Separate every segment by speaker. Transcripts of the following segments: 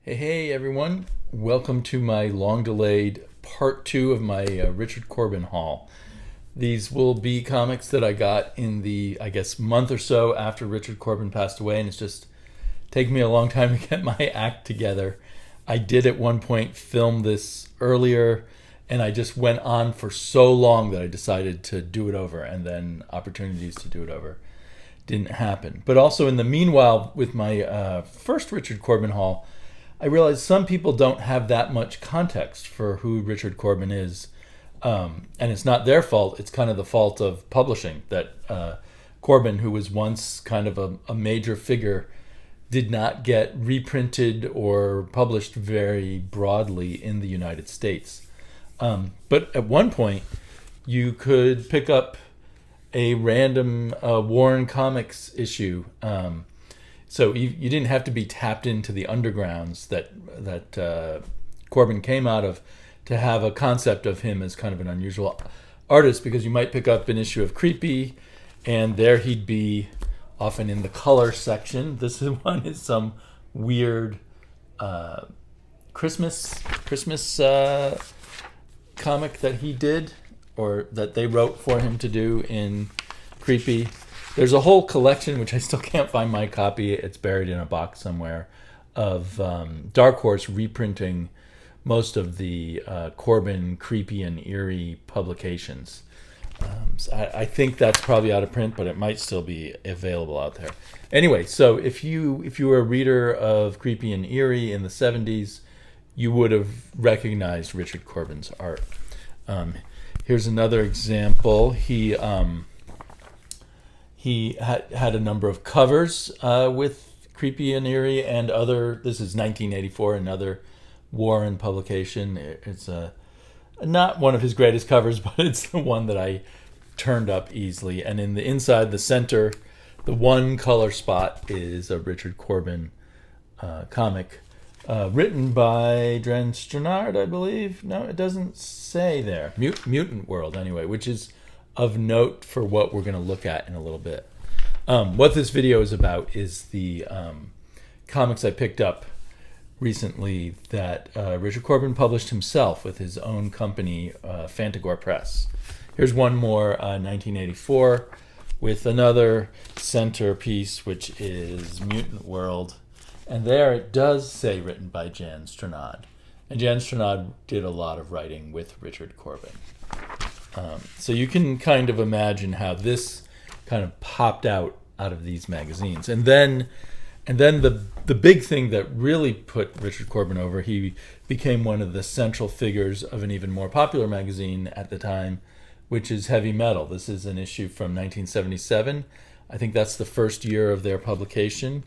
Speaker 1: Hey everyone. Welcome to my long-delayed part two of my Richard Corbin haul. These will be comics that I got in the, I guess, month or so after Richard Corbin passed away, and it's just taken me a long time to get my act together. I did at one point film this earlier, and I just went on for so long that I decided to do it over, and then opportunities to do it over didn't happen. But also in the meanwhile, with my first Richard Corbin haul, I realized some people don't have that much context for who Richard Corbin is. And it's not their fault. It's kind of the fault of publishing that Corbin, who was once kind of a major figure, did not get reprinted or published very broadly in the United States. But at one point, you could pick up a random Warren Comics issue. So you didn't have to be tapped into the undergrounds that Corbin came out of to have a concept of him as kind of an unusual artist, because you might pick up an issue of Creepy, and there he'd be often in the color section. This one is some weird Christmas comic that he did, or that they wrote for him to do in Creepy. There's a whole collection, which I still can't find my copy. It's buried in a box somewhere, of Dark Horse reprinting most of the Corbin creepy and eerie publications. So I think that's probably out of print, but it might still be available out there. Anyway, so if you were a reader of creepy and eerie in the 70s, you would have recognized Richard Corbin's art. Here's another example. He had a number of covers with Creepy and Eerie and other. This is 1984, another Warren publication. It's not one of his greatest covers, but it's the one that I turned up easily. And in the inside, the center, the one color spot is a Richard Corbin comic written by Jen Stannard, I believe. No, it doesn't say there. Mutant World, anyway, which is of note for what we're going to look at in a little bit. What this video is about is the comics I picked up recently that Richard Corbin published himself with his own company, Phantagor Press. Here's one more, 1984, with another centerpiece, which is Mutant World. And there it does say written by Jen Stannard. And Jen Stannard did a lot of writing with Richard Corbin. So you can kind of imagine how this kind of popped out of these magazines. And then the big thing that really put Richard Corbin over, he became one of the central figures of an even more popular magazine at the time, which is Heavy Metal. This is an issue from 1977. I think that's the first year of their publication.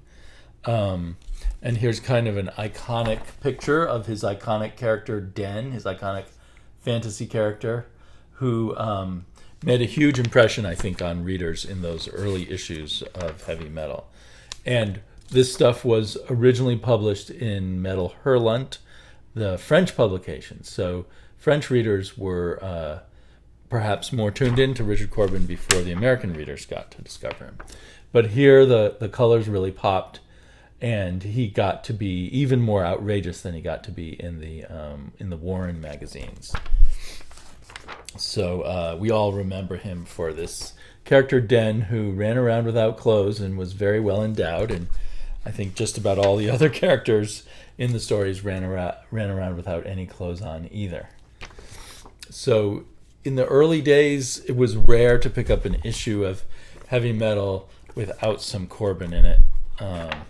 Speaker 1: And here's kind of an iconic picture of his iconic character, Den, his iconic fantasy character, who made a huge impression, I think, on readers in those early issues of Heavy Metal. And this stuff was originally published in Metal Hurlant, the French publication. So French readers were perhaps more tuned in to Richard Corbin before the American readers got to discover him. But here the colors really popped, and he got to be even more outrageous than he got to be in the Warren magazines. So we all remember him for this character Den, who ran around without clothes and was very well endowed, and I think just about all the other characters in the stories ran around without any clothes on either. So in the early days, it was rare to pick up an issue of Heavy Metal without some Corbin in it.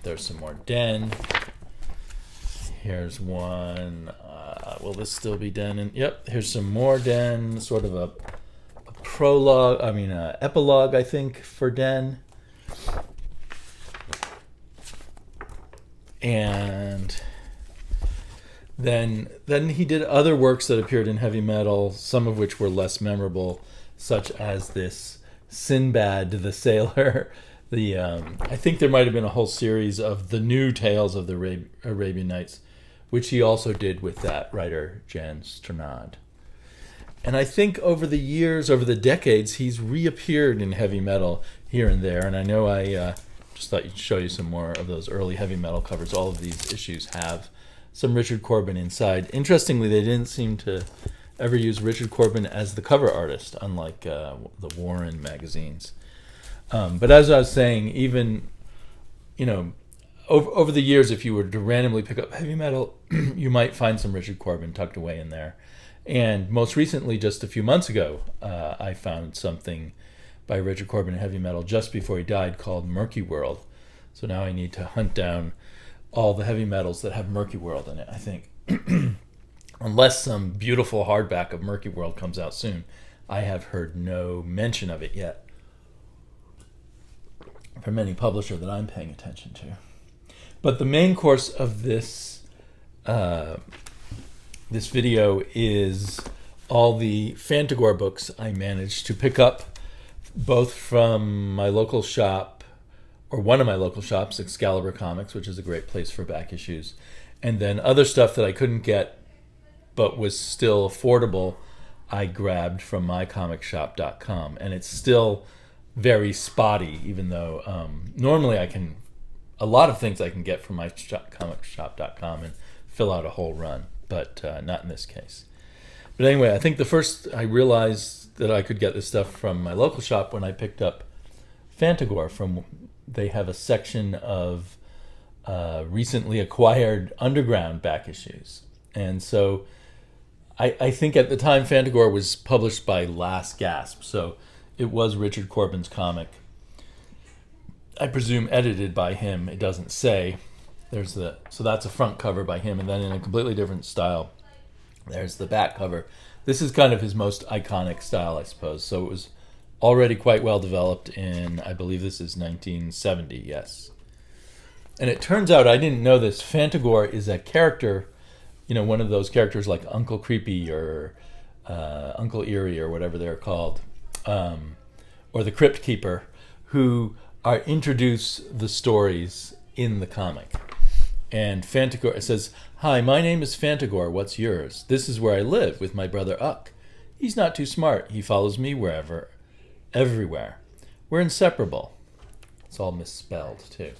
Speaker 1: There's some more Den. Here's one. Will this still be Den? Yep, here's some more Den. Sort of a prologue, epilogue, I think, for Den. And then he did other works that appeared in Heavy Metal, some of which were less memorable, such as this Sinbad the Sailor. I think there might have been a whole series of the new tales of the Arabian Nights, which he also did with that writer, Jen Stannard. And I think over the years, over the decades, he's reappeared in Heavy Metal here and there. And I know Just thought you'd show you some more of those early Heavy Metal covers. All of these issues have some Richard Corbin inside. Interestingly, they didn't seem to ever use Richard Corbin as the cover artist, unlike the Warren magazines. But as I was saying, even, over the years, if you were to randomly pick up heavy metal, you might find some Richard Corbin tucked away in there. And most recently, just a few months ago, I found something by Richard Corbin in heavy metal just before he died called Murky World. So now I need to hunt down all the heavy metals that have Murky World in it, I think. Unless some beautiful hardback of Murky World comes out soon. I have heard no mention of it yet from any publisher that I'm paying attention to. But the main course of this video is all the Fantagor books I managed to pick up, both from my local shop, or one of my local shops, Excalibur Comics, which is a great place for back issues, and then other stuff that I couldn't get but was still affordable, I grabbed from mycomicshop.com. And it's still very spotty, even though normally a lot of things I can get from mycomicshop.com and fill out a whole run, but not in this case. But anyway, I think the first I realized that I could get this stuff from my local shop when I picked up Fantagor. They have a section of recently acquired underground back issues. And so I think at the time Fantagor was published by Last Gasp, so it was Richard Corbin's comic. I presume edited by him. It doesn't say. So that's a front cover by him, and then in a completely different style, there's the back cover. This is kind of his most iconic style, I suppose. So it was already quite well developed in, I believe this is 1970, yes. And it turns out, I didn't know this, Phantagor is a character, one of those characters like Uncle Creepy or Uncle Eerie or whatever they're called, or the Crypt Keeper, who introduce the stories in the comic. And Phantagor says, "Hi, my name is Phantagor. What's yours? This is where I live with my brother Uck. He's not too smart. He follows me wherever, everywhere. We're inseparable." It's all misspelled too.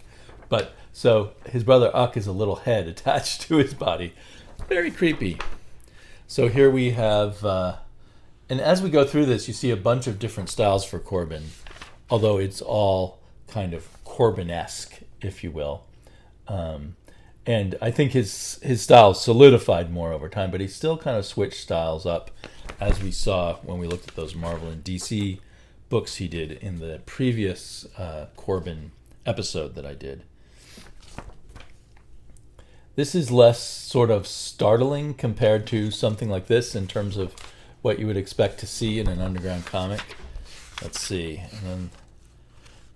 Speaker 1: But so his brother Uck is a little head attached to his body. Very creepy. So here we have, and as we go through this, you see a bunch of different styles for Corbin, although it's all kind of Corbin-esque, if you will. And I think his style solidified more over time, but he still kind of switched styles up, as we saw when we looked at those Marvel and DC books he did in the previous Corbin episode that I did. This is less sort of startling compared to something like this in terms of what you would expect to see in an underground comic. Let's see. And then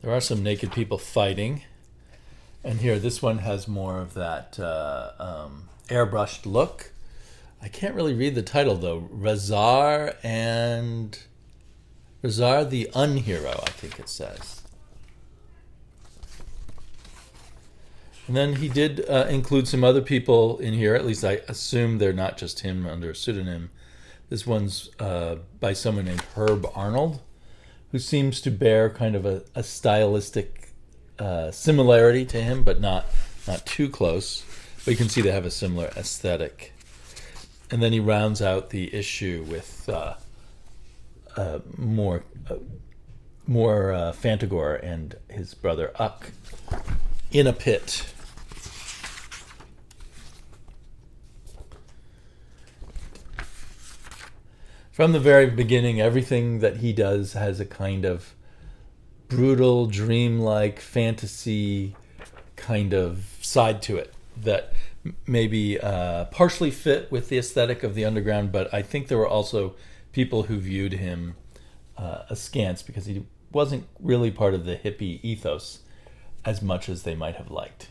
Speaker 1: there are some naked people fighting. And here, this one has more of that airbrushed look. I can't really read the title, though. Razar the Unhero, I think it says. And then he did include some other people in here. At least I assume they're not just him under a pseudonym. This one's by someone named Herb Arnold, who seems to bear kind of a stylistic similarity to him, but not too close. But you can see they have a similar aesthetic. And then he rounds out the issue with more Fantagor and his brother Uck in a pit. From the very beginning, everything that he does has a kind of brutal, dreamlike, fantasy kind of side to it that maybe partially fit with the aesthetic of the underground, but I think there were also people who viewed him askance because he wasn't really part of the hippie ethos as much as they might have liked.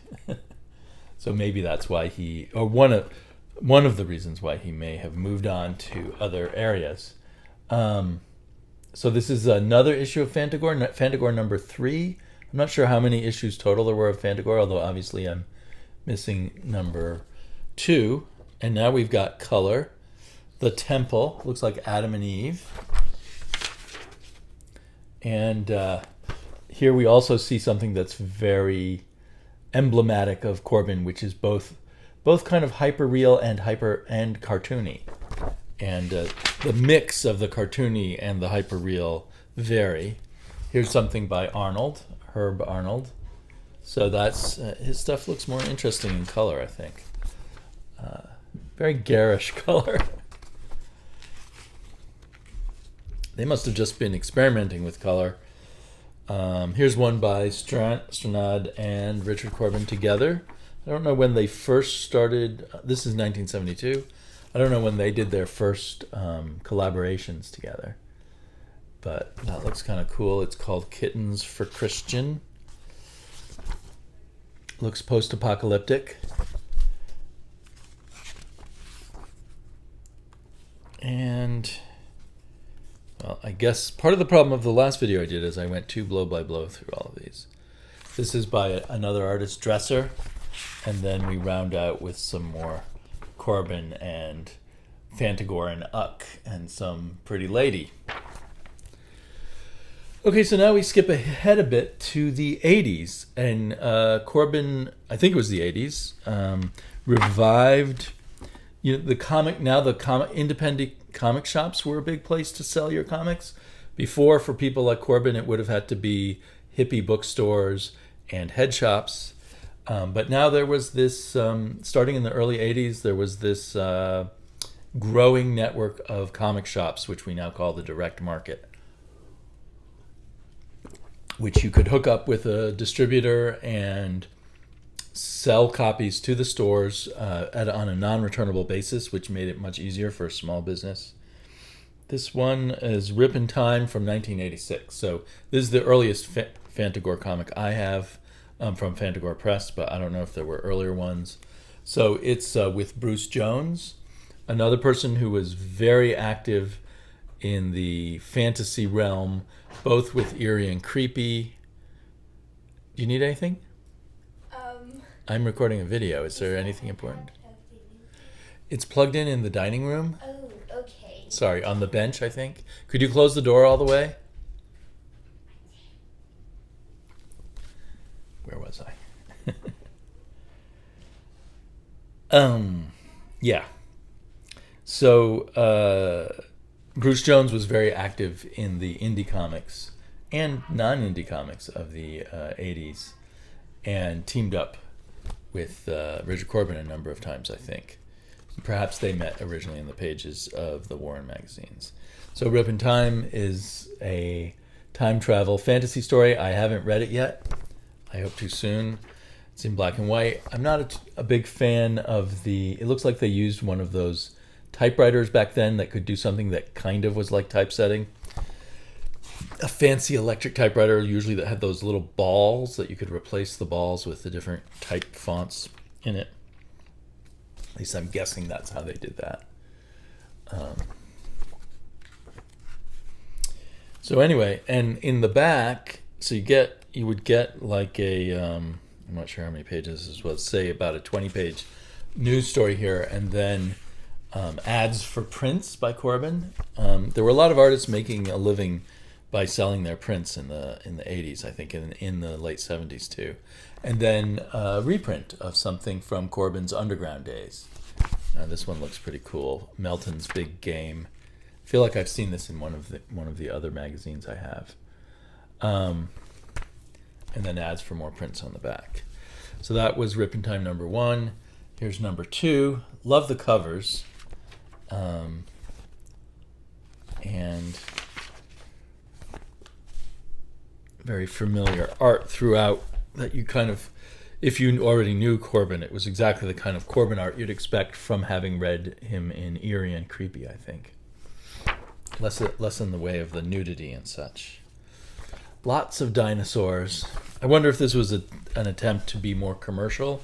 Speaker 1: So maybe that's why one of the reasons why he may have moved on to other areas. So this is another issue of Fantagor, Fantagor number 3. I'm not sure how many issues total there were of Fantagor, although obviously I'm missing number 2. And now we've got color. The Temple, looks like Adam and Eve. And here we also see something that's very emblematic of Corbin, which is both both kind of hyper-real and cartoony. And the mix of the cartoony and the hyper-real vary. Here's something by Herb Arnold. So that's his stuff looks more interesting in color, I think. Very garish color. They must have just been experimenting with color. Here's one by Stranad and Richard Corbin together. I don't know when they first started. This is 1972. I don't know when they did their first collaborations together. But that looks kind of cool. It's called Kittens for Christian. Looks post-apocalyptic. And, well, I guess part of the problem of the last video I did is I went too blow by blow through all of these. This is by another artist, Dresser. And then we round out with some more Corbin and Phantagor and Uck and some pretty lady. Okay, so now we skip ahead a bit to the 80s. And Corbin, I think it was the 80s, revived the comic. Now the independent comic shops were a big place to sell your comics. Before, for people like Corbin, it would have had to be hippie bookstores and head shops. But now there was this, starting in the early 80s, there was this growing network of comic shops, which we now call the direct market, which you could hook up with a distributor and sell copies to the stores on a non-returnable basis, which made it much easier for a small business. This one is Rip in Time from 1986. So this is the earliest Fantagor comic I have from Phantagor Press, but I don't know if there were earlier ones. So it's with Bruce Jones, another person who was very active in the fantasy realm, both with eerie and creepy. Do you need anything? I'm recording a video. Is there anything important? It's plugged in the dining room.
Speaker 2: Oh, okay.
Speaker 1: Sorry, on the bench, I think. Could you close the door all the way? Where was I? Yeah. So, Bruce Jones was very active in the indie comics and non-indie comics of the 80s and teamed up with Richard Corbin a number of times, I think. Perhaps they met originally in the pages of the Warren magazines. So Rip in Time is a time travel fantasy story. I haven't read it yet. I hope to soon. It's in black and white. I'm not a big fan of it looks like they used one of those typewriters back then that could do something that kind of was like typesetting. A fancy electric typewriter, usually that had those little balls that you could replace the balls with the different type fonts in it. At least I'm guessing that's how they did that. So anyway, and in the back, so you would get like I'm not sure how many pages this is, let's say about a 20-page news story here, and then ads for prints by Corbin. There were a lot of artists making a living by selling their prints in the 80s, I think, in the late 70s too. And then a reprint of something from Corbin's underground days. This one looks pretty cool. Melton's Big Game. I feel like I've seen this in one of the other magazines I have. And then ads for more prints on the back. So that was Rip in Time number 1. Here's number 2. Love the covers. And very familiar art throughout that you kind of, if you already knew Corbin, it was exactly the kind of Corbin art you'd expect from having read him in Eerie and Creepy, I think. Less in the way of the nudity and such. Lots of dinosaurs. I wonder if this was an attempt to be more commercial.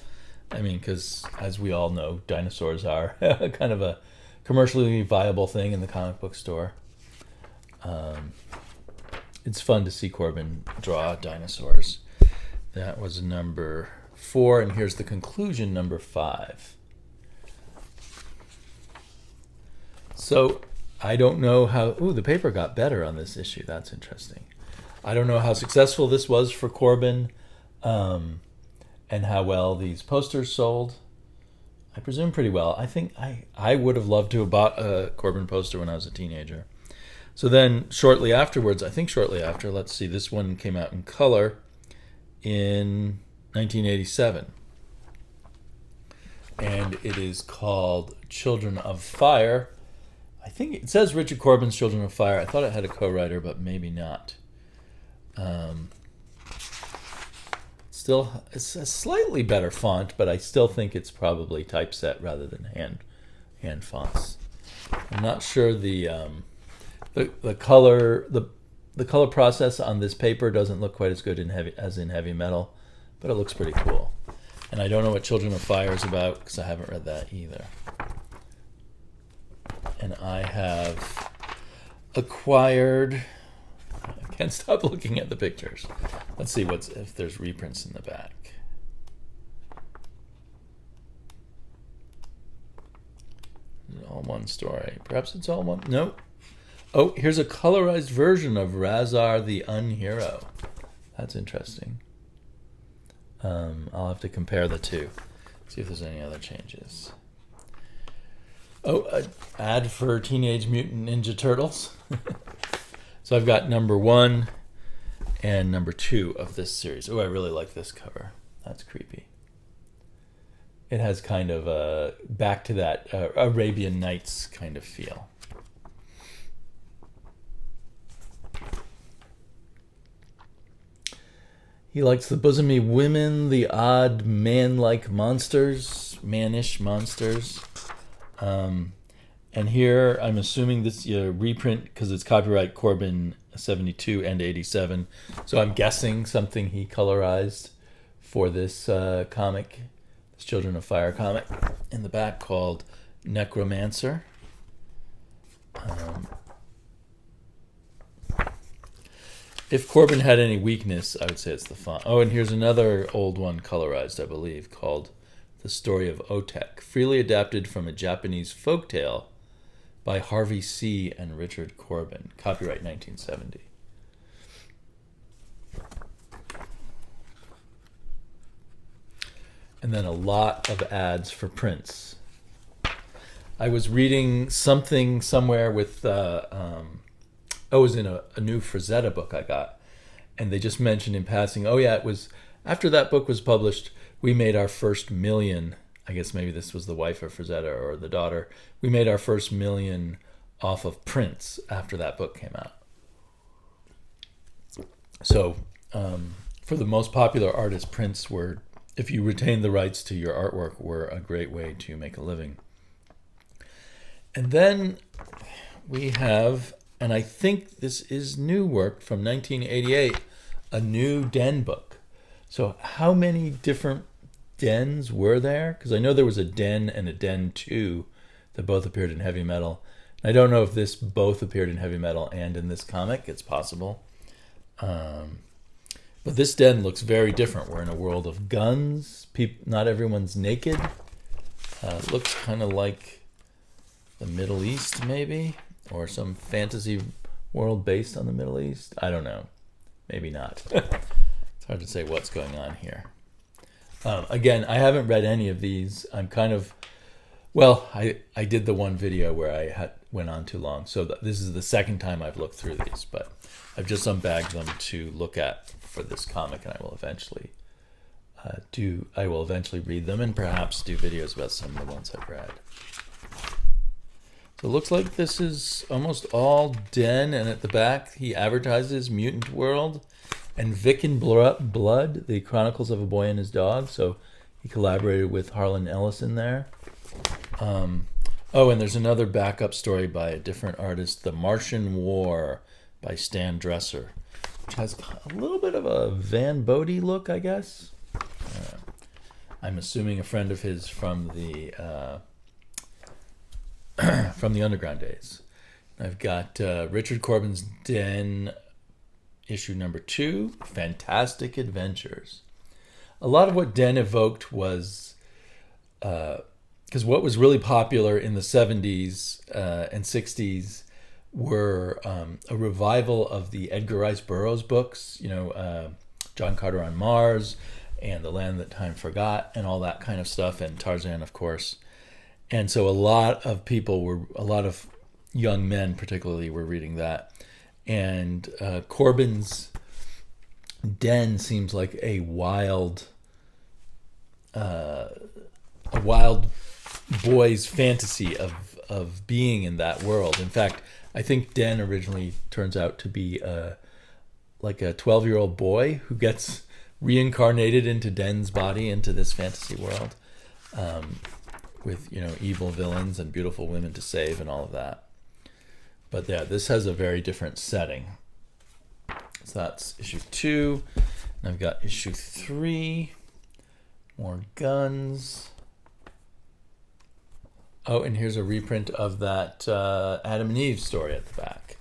Speaker 1: I mean, because as we all know, dinosaurs are kind of a commercially viable thing in the comic book store. It's fun to see Corbin draw dinosaurs. That was number 4, and here's the conclusion, number 5. So I don't know how... Ooh, the paper got better on this issue. That's interesting. I don't know how successful this was for Corbin and how well these posters sold. I presume pretty well. I think I would have loved to have bought a Corbin poster when I was a teenager. So then shortly afterwards, I think shortly after, let's see, this one came out in color in 1987. And it is called Children of Fire. I think it says Richard Corbin's Children of Fire. I thought it had a co-writer, but maybe not. Still, it's a slightly better font, but I still think it's probably typeset rather than hand fonts. I'm not sure the color the color process on this paper doesn't look quite as good as in heavy metal, but it looks pretty cool. And I don't know what Children of Fire is about because I haven't read that either. And I have acquired. I can't stop looking at the pictures. Let's see if there's reprints in the back. All one story. Perhaps it's all one. Nope. Oh, here's a colorized version of Razar the Unhero. That's interesting. I'll have to compare the two. See if there's any other changes. Oh, an ad for Teenage Mutant Ninja Turtles. So I've got number 1 and number 2 of this series. Oh, I really like this cover. That's creepy. It has kind of a back to that Arabian Nights kind of feel. He likes the bosomy women, the odd man-like monsters, mannish monsters. And here, I'm assuming this reprint, because it's copyright Corbin 72 and 87. So I'm guessing something he colorized for this comic, this Children of Fire comic, in the back called Necromancer. If Corbin had any weakness, I would say it's the font. Oh, and here's another old one colorized, I believe, called The Story of Otek, freely adapted from a Japanese folktale by Harvey C. and Richard Corbin, copyright 1970. And then a lot of ads for prints. I was reading something somewhere with, it was in a new Frazetta book I got, and they just mentioned in passing, oh yeah, it was after that book was published, we made our first million. I guess maybe this was the wife of Frazetta or the daughter. We made our first million off of prints after that book came out. So for the most popular artists, prints were, if you retained the rights to your artwork, were a great way to make a living. And then we have, and I think this is new work from 1988, a new Den book. So how many different Dens were there? Because I know there was a Den and a Den 2 that both appeared in heavy metal. I don't know if this both appeared in heavy metal and in this comic. It's possible. But this Den looks very different. We're in a world of guns. Not everyone's naked. Looks kind of like the Middle East, maybe, or some fantasy world based on the Middle East. I don't know. Maybe not. It's hard to say what's going on here. Again, I haven't read any of these. I'm kind of, well, I did the one video where I went on too long. So this is the second time I've looked through these, but I've just unbagged them to look at for this comic, and I will eventually read them and perhaps do videos about some of the ones I've read. So it looks like this is almost all Den, and at the back he advertises Mutant World and Vic and Blood, the Chronicles of a Boy and His Dog. So he collaborated with Harlan Ellison there. Oh, and there's another backup story by a different artist, The Martian War by Stan Dresser, which has a little bit of a Van Bodie look, I guess. I'm assuming a friend of his from the from the Underground days. I've got Richard Corbin's Den, issue number 2, Fantastic Adventures. A lot of what Den evoked was, because what was really popular in the 70s and 60s were a revival of the Edgar Rice Burroughs books, John Carter on Mars, and The Land That Time Forgot and all that kind of stuff, and Tarzan, of course. And so a lot of young men particularly were reading that. And Corbin's Den seems like a wild boy's fantasy of being in that world. In fact, I think Den originally turns out to be like a 12-year-old boy who gets reincarnated into Den's body, into this fantasy world, with evil villains and beautiful women to save and all of that. But yeah, this has a very different setting. So that's issue 2. And I've got issue 3. More guns. Oh, and here's a reprint of that Adam and Eve story at the back.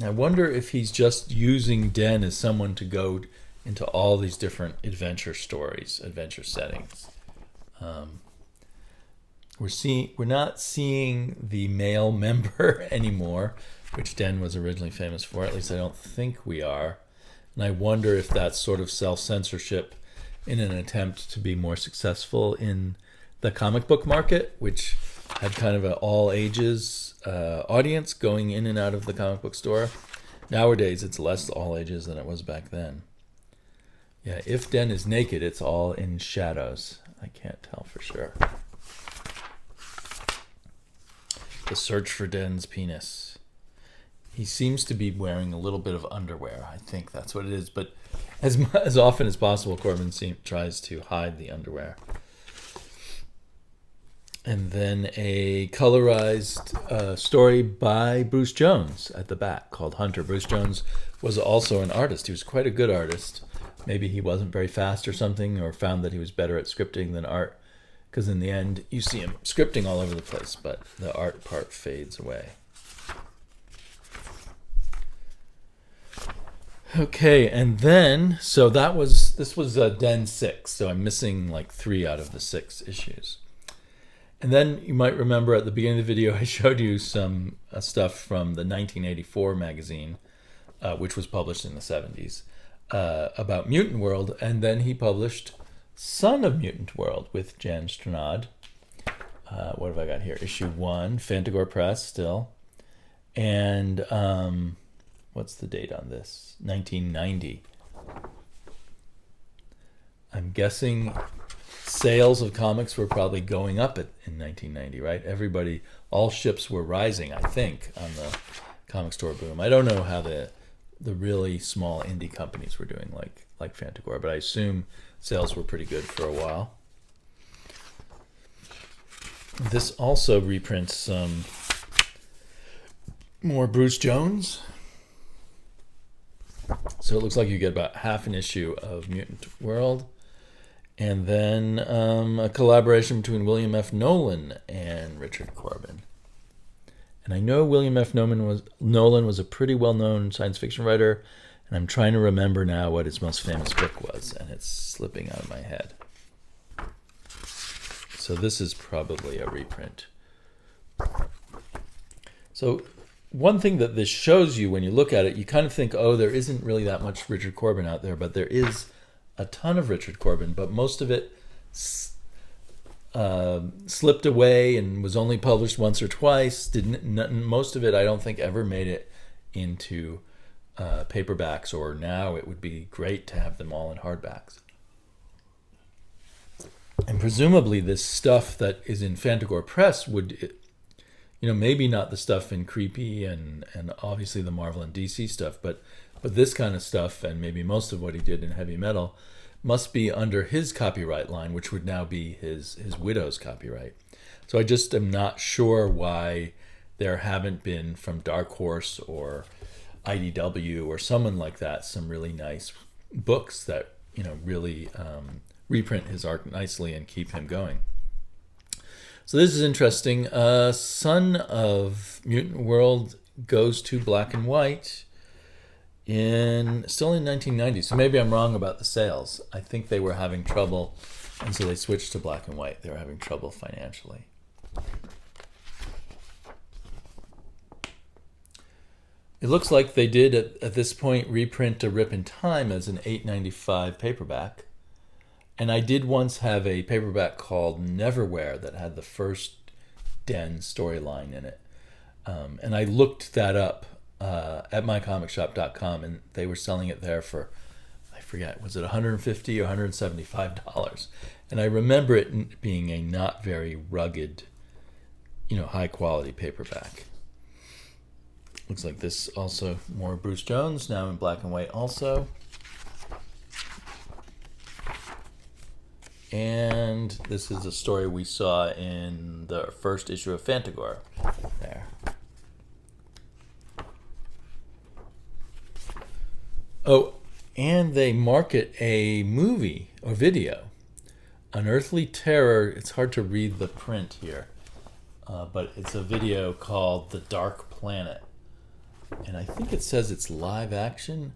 Speaker 1: I wonder if he's just using Den as someone to go into all these different adventure stories, adventure settings. We're not seeing the male member anymore, which Den was originally famous for. At least I don't think we are. And I wonder if that's sort of self-censorship in an attempt to be more successful in the comic book market, which had kind of an all-ages audience going in and out of the comic book store. Nowadays, it's less all ages than it was back then. Yeah, if Den is naked, it's all in shadows. I can't tell for sure. The search for Den's penis. He seems to be wearing a little bit of underwear. I think that's what it is. But as often as possible, Corbin tries to hide the underwear. And then a colorized story by Bruce Jones at the back called Hunter. Bruce Jones was also an artist. He was quite a good artist. Maybe he wasn't very fast or something, or found that he was better at scripting than art. Because in the end, you see him scripting all over the place, but the art part fades away. Okay, and then, so this was Den 6, so I'm missing like 3 out of the 6 issues. And then you might remember at the beginning of the video, I showed you some stuff from the 1984 magazine, which was published in the 70s, about Mutant World. And then he published Son of Mutant World with Jan Stranad. What have I got here? Issue 1, Phantagor Press still. And what's the date on this? 1990. I'm guessing sales of comics were probably going up in 1990, right? All ships were rising, I think, on the comic store boom. I don't know how the really small indie companies were doing, like Fantagor, but I assume sales were pretty good for a while. This also reprints some more Bruce Jones. So it looks like you get about half an issue of Mutant World. And then a collaboration between William F. Nolan and Richard Corbin. And I know William F. Nolan was a pretty well-known science fiction writer, and I'm trying to remember now what his most famous book was, and it's slipping out of my head. So this is probably a reprint. So one thing that this shows you when you look at it, you kind of think, oh, there isn't really that much Richard Corbin out there, but there is a ton of Richard Corbin, but most of it slipped away and was only published once or twice. Most of it, I don't think, ever made it into paperbacks, or now it would be great to have them all in hardbacks. And presumably this stuff that is in Phantagor Press would, maybe not the stuff in Creepy and obviously the Marvel and DC stuff, but this kind of stuff, and maybe most of what he did in heavy metal, must be under his copyright line, which would now be his widow's copyright. So I just am not sure why there haven't been from Dark Horse or IDW or someone like that some really nice books that really reprint his art nicely and keep him going. So this is interesting. Son of Mutant World goes to black and white still in 1990. So maybe I'm wrong about the sales. I think they were having trouble, and so they switched to black and white. They were having trouble financially. It looks like they did at this point reprint A Rip in Time as an $8.95 paperback. And I did once have a paperback called Neverwhere that had the first Den storyline in it. And I looked that up at mycomicshop.com, and they were selling it there for, I forget, was it $150 or $175? And I remember it being a not very rugged, high quality paperback. Looks like this also more Bruce Jones, now in black and white also. And this is a story we saw in the first issue of Fantagor. There. Oh, and they market a movie or video. Unearthly Terror. It's hard to read the print here. But it's a video called The Dark Planet. And I think it says it's live action.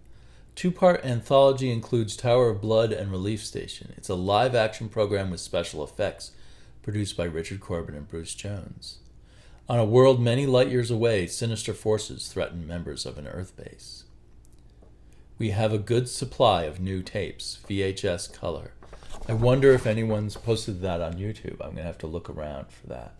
Speaker 1: 2-part anthology includes Tower of Blood and Relief Station. It's a live action program with special effects produced by Richard Corbin and Bruce Jones. On a world many light years away, sinister forces threaten members of an Earth base. We have a good supply of new tapes, VHS color. I wonder if anyone's posted that on YouTube. I'm going to have to look around for that.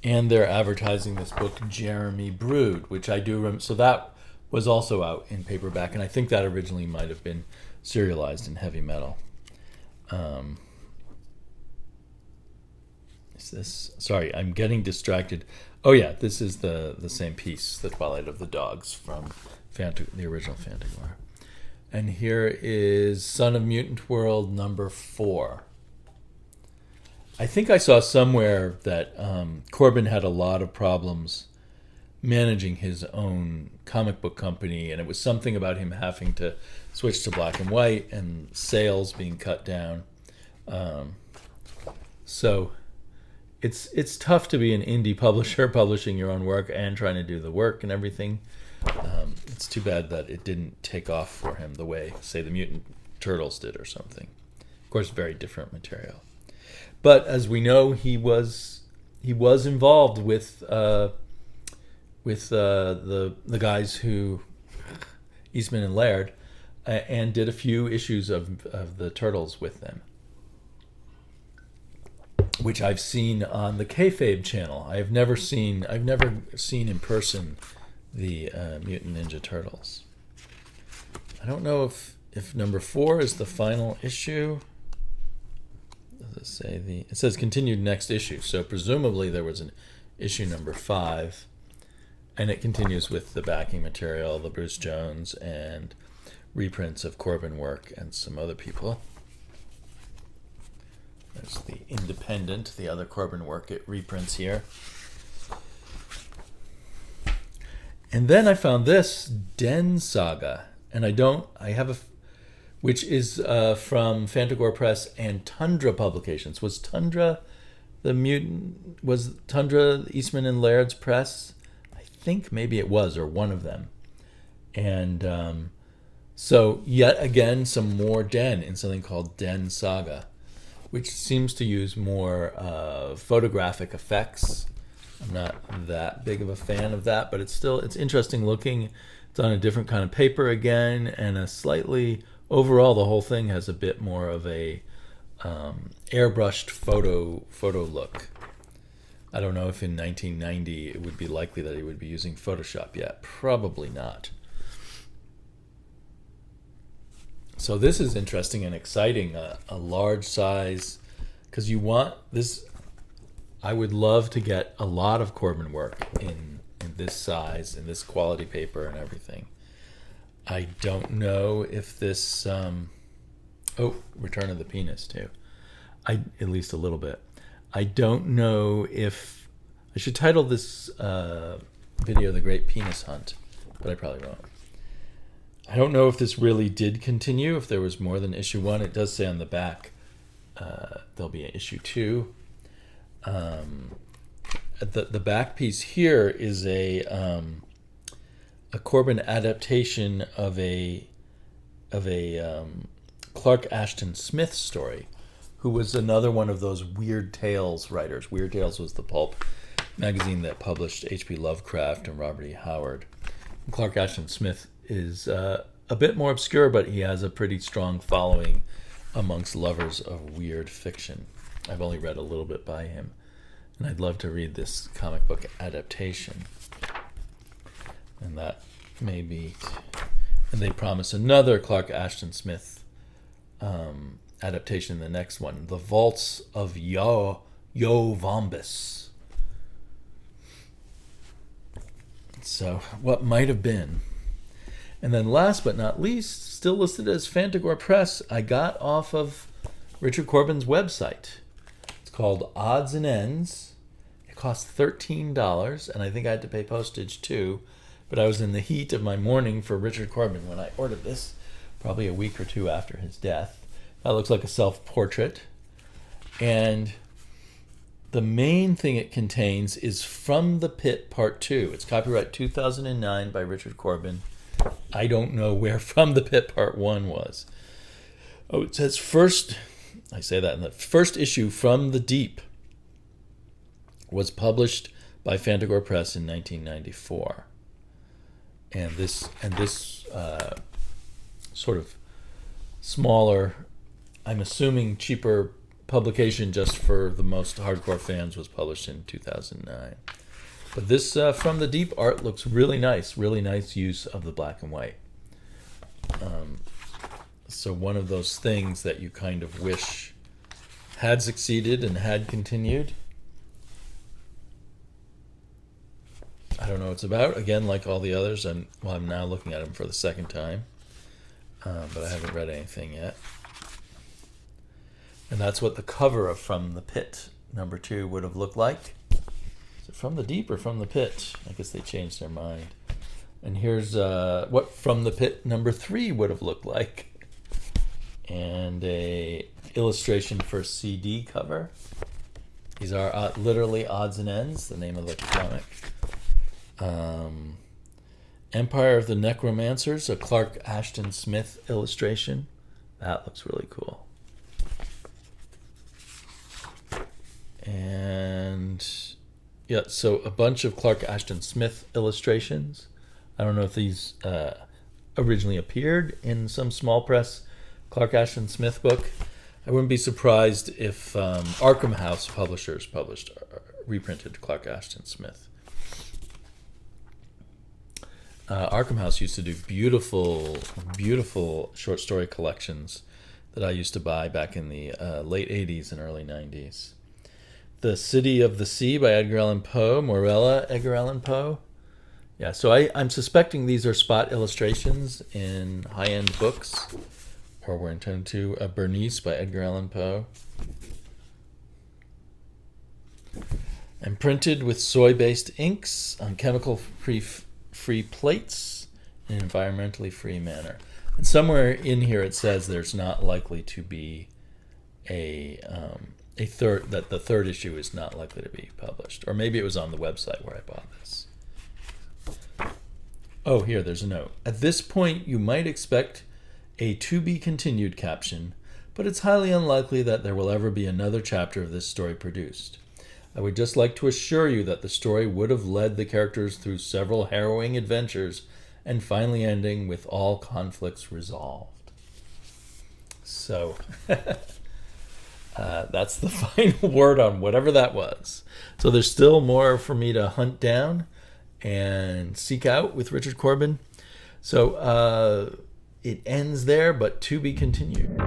Speaker 1: And they're advertising this book, Jeremy Brood, which I do remember. So that was also out in paperback, and I think that originally might have been serialized in Heavy Metal. Is this? Sorry, I'm getting distracted. Oh yeah, this is the same piece, The Twilight of the Dogs from the original Fantagor. And here is Son of Mutant World number 4. I think I saw somewhere that Corbin had a lot of problems managing his own comic book company, and it was something about him having to switch to black and white and sales being cut down. So it's tough to be an indie publisher publishing your own work and trying to do the work and everything. It's too bad that it didn't take off for him the way, say, the Mutant Turtles did or something. Of course, very different material. But as we know, he was involved with the guys who Eastman and Laird, and did a few issues of the Turtles with them, which I've seen on the Kayfabe channel. I've never seen in person the Mutant Ninja Turtles. I don't know if number 4 is the final issue. Does it say it says continued next issue, so presumably there was an issue number 5, and it continues with the backing material, the Bruce Jones, and reprints of Corbin work and some other people. There's the Independent, the other Corbin work it reprints here. And then I found this Den Saga, and which is from Phantagor Press and Tundra Publications. Was Tundra Eastman and Laird's press? I think maybe it was, or one of them. And so yet again, some more Den in something called Den Saga, which seems to use more photographic effects. I'm not that big of a fan of that, but it's interesting looking. It's on a different kind of paper again, and overall the whole thing has a bit more of a airbrushed photo look. I don't know if in 1990 it would be likely that he would be using Photoshop yet. Probably not. So this is interesting and exciting, a large size, because you want this. I would love to get a lot of Corbin work in this size, in this quality paper and everything. I don't know if this... Return of the Penis, too. At least a little bit. I don't know if... I should title this video The Great Penis Hunt, but I probably won't. I don't know if this really did continue, if there was more than issue 1. It does say on the back there'll be an issue 2. The back piece here is a Corbin adaptation of a Clark Ashton Smith story, who was another one of those Weird Tales writers. Weird Tales was the pulp magazine that published H.P. Lovecraft and Robert E. Howard. And Clark Ashton Smith is a bit more obscure, but he has a pretty strong following amongst lovers of weird fiction. I've only read a little bit by him, and I'd love to read this comic book adaptation. And that may be... And they promise another Clark Ashton Smith adaptation in the next one, The Vaults of Vombus. So, what might have been. And then last but not least, still listed as Phantagor Press, I got off of Richard Corbin's website. It's called Odds and Ends. It cost $13, and I think I had to pay postage too. But I was in the heat of my mourning for Richard Corbin when I ordered this, probably a week or two after his death. That looks like a self-portrait. And the main thing it contains is From the Pit Part 2. It's copyright 2009 by Richard Corbin. I don't know where From the Pit Part 1 was. Oh, it says first, I say that in the first issue, From the Deep, was published by Phantagor Press in 1994. And this sort of smaller, I'm assuming cheaper publication just for the most hardcore fans was published in 2009. But this From the Deep art looks really nice use of the black and white. So one of those things that you kind of wish had succeeded and had continued. I don't know what it's about. Again, like all the others, I'm now looking at them for the second time. But I haven't read anything yet. And that's what the cover of From the Pit number 2 would have looked like. Is it From the Deep or From the Pit? I guess they changed their mind. And here's what From the Pit number 3 would have looked like. And a illustration for CD cover. These are literally Odds and Ends, the name of the comic. Empire of the Necromancers, a Clark Ashton Smith illustration. That looks really cool. And yeah, so a bunch of Clark Ashton Smith illustrations. I don't know if these originally appeared in some small press Clark Ashton Smith book. I wouldn't be surprised if Arkham House publishers reprinted Clark Ashton Smith. Arkham House used to do beautiful, beautiful short story collections that I used to buy back in the late 80s and early 90s. The City of the Sea by Edgar Allan Poe, Morella, Edgar Allan Poe. Yeah, so I'm suspecting these are spot illustrations in high-end books, or were intended to. Bernice by Edgar Allan Poe. And printed with soy-based inks on chemical-free plates in an environmentally free manner. And somewhere in here it says there's not likely to be the third issue is not likely to be published. Or maybe it was on the website where I bought this. Oh, here, there's a note. At this point, you might expect a to be continued caption, but it's highly unlikely that there will ever be another chapter of this story produced. I would just like to assure you that the story would have led the characters through several harrowing adventures and finally ending with all conflicts resolved. So, that's the final word on whatever that was. So there's still more for me to hunt down and seek out with Richard Corbin. So it ends there, but to be continued.